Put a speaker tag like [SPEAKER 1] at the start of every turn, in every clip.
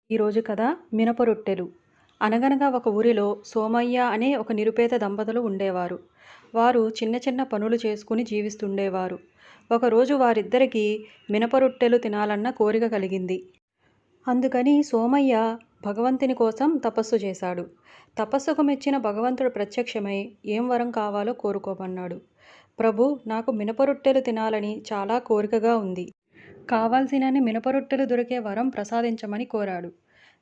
[SPEAKER 1] ఈరోజు కథ మినప రొట్టెలు. అనగనగా ఒక ఊరిలో సోమయ్య అనే ఒక నిరుపేద దంపతులు ఉండేవారు. వారు చిన్న చిన్న పనులు చేసుకుని జీవిస్తుండేవారు. ఒకరోజు వారిద్దరికీ మినప రొట్టెలు తినాలన్న కోరిక కలిగింది. అందుకని సోమయ్య భగవంతుని కోసం తపస్సు చేశాడు. తపస్సుకు మెచ్చిన భగవంతుడు ప్రత్యక్షమై ఏం వరం కావాలో కోరుకోమన్నాడు. ప్రభు, నాకు మినప రొట్టెలు తినాలని చాలా కోరికగా ఉంది. కావాల్సినన్ని మినపరొట్టెలు దొరికే వరం ప్రసాదించమని కోరాడు.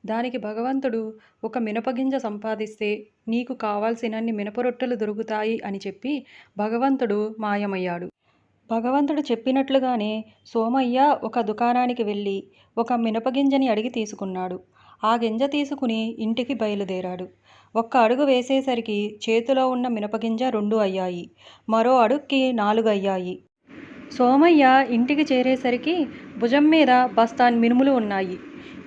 [SPEAKER 1] దానికి భగవంతుడు, ఒక మినపగింజ సంపాదిస్తే నీకు కావాల్సినన్ని మినపరొట్టెలు దొరుకుతాయి అని చెప్పి భగవంతుడు మాయమయ్యాడు. భగవంతుడు చెప్పినట్లుగానే సోమయ్య ఒక దుకాణానికి వెళ్ళి ఒక మినపగింజని అడిగి తీసుకున్నాడు. ఆ గింజ తీసుకుని ఇంటికి బయలుదేరాడు. ఒక్క అడుగు వేసేసరికి చేతిలో ఉన్న మినపగింజ 2 అయ్యాయి. మరో అడుగుకి 4 అయ్యాయి. సోమయ్య ఇంటికి చేరేసరికి భుజం మీద బస్తా మినుములు ఉన్నాయి.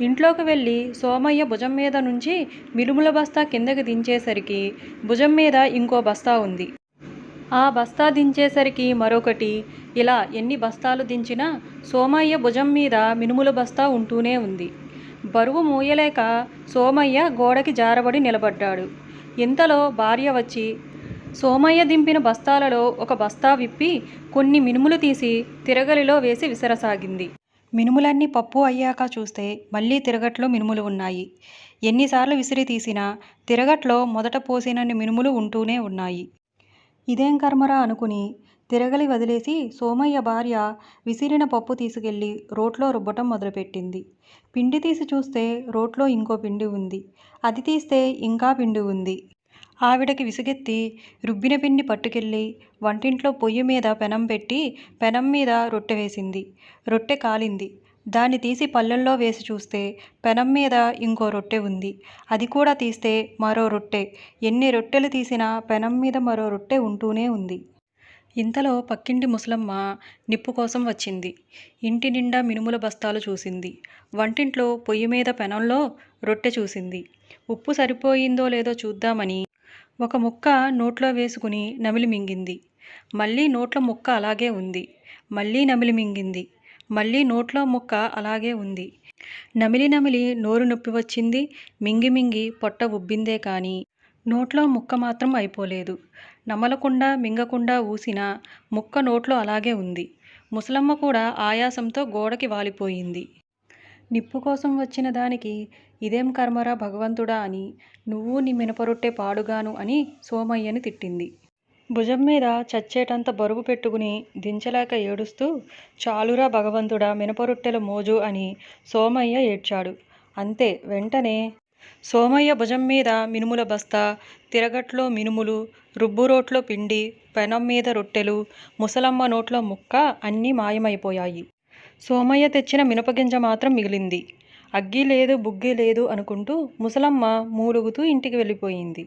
[SPEAKER 1] ఇంట్లోకి వెళ్ళి సోమయ్య భుజం మీద నుంచి మినుముల బస్తా కిందకి దించేసరికి భుజం మీద ఇంకో బస్తా ఉంది. ఆ బస్తా దించేసరికి మరొకటి. ఇలా ఎన్ని బస్తాలు దించినా సోమయ్య భుజం మీద మినుముల బస్తా ఉంటూనే ఉంది. బరువు మోయలేక సోమయ్య గోడకి జారబడి నిలబడ్డాడు. ఇంతలో భార్య వచ్చి సోమయ్య దింపిన బస్తాలలో ఒక బస్తా విప్పి కొన్ని మినుములు తీసి తిరగలిలో వేసి విసరసాగింది. మినుములన్నీ పప్పు అయ్యాక చూస్తే మళ్ళీ తిరగట్లో మినుములు ఉన్నాయి. ఎన్నిసార్లు విసిరి తీసినా తిరగట్లో మొదట పోసినన్ని మినుములు ఉంటూనే ఉన్నాయి. ఇదేం కర్మరా అనుకుని తిరగలి వదిలేసి సోమయ్య భార్య విసిరిన పప్పు తీసుకెళ్ళి రోట్లో రుబ్బటం మొదలుపెట్టింది. పిండి తీసి చూస్తే రోట్లో ఇంకో పిండి ఉంది. అది తీస్తే ఇంకా పిండి ఉంది. ఆవిడకి విసుగెత్తి రుబ్బిన పిండి పట్టుకెళ్ళి వంటింట్లో పొయ్యి మీద పెనం పెట్టి పెనం మీద రొట్టె వేసింది. రొట్టె కాలింది. దాన్ని తీసి పళ్ళెంలో వేసి చూస్తే పెనం మీద ఇంకో రొట్టె ఉంది. అది కూడా తీస్తే మరో రొట్టె. ఎన్ని రొట్టెలు తీసినా పెనం మీద మరో రొట్టె ఉంటూనే ఉంది. ఇంతలో పక్కింటి ముసలమ్మ నిప్పు కోసం వచ్చింది. ఇంటి నిండా మినుముల బస్తాలు చూసింది. వంటింట్లో పొయ్యి మీద పెనంలో రొట్టె చూసింది. ఉప్పు సరిపోయిందో లేదో చూద్దామని ఒక ముక్క నోట్లో వేసుకుని నమిలి మింగింది. మళ్ళీ నోట్లో ముక్క అలాగే ఉంది. మళ్ళీ నమిలి మింగింది. మళ్ళీ నోట్లో ముక్క అలాగే ఉంది. నమిలి నమిలి నోరు నొప్పి వచ్చింది. మింగి మింగి పొట్ట ఉబ్బిందే కానీ నోట్లో ముక్క మాత్రం అయిపోలేదు. నమలకుండా మింగకుండా ఊసిన ముక్క నోట్లో అలాగే ఉంది. ముసలమ్మ కూడా ఆయాసంతో గోడకి వాలిపోయింది. నిప్పు కోసం వచ్చిన దానికి ఇదేం కర్మరా భగవంతుడా అని నువ్వు నీ మినపరొట్టె పాడుగాను అని సోమయ్యని తిట్టింది. భుజం మీద చచ్చేటంత బరువు పెట్టుకుని దించలేక ఏడుస్తూ చాలురా భగవంతుడా మినపరొట్టెల మోజు అని సోమయ్య ఏడ్చాడు. అంతే, వెంటనే సోమయ్య భుజం మీద మినుముల బస్తా, తిరగట్లో మినుములు, రుబ్బురోట్లో పిండి, పెనం మీద రొట్టెలు, ముసలమ్మ నోట్లో ముక్క అన్నీ మాయమైపోయాయి. సోమయ్య తెచ్చిన మినపగింజ మాత్రం మిగిలింది. అగ్గి లేదు బుగ్గి లేదు అనుకుంటూ ముసలమ్మ మూలుగుతూ ఇంటికి వెళ్ళిపోయింది.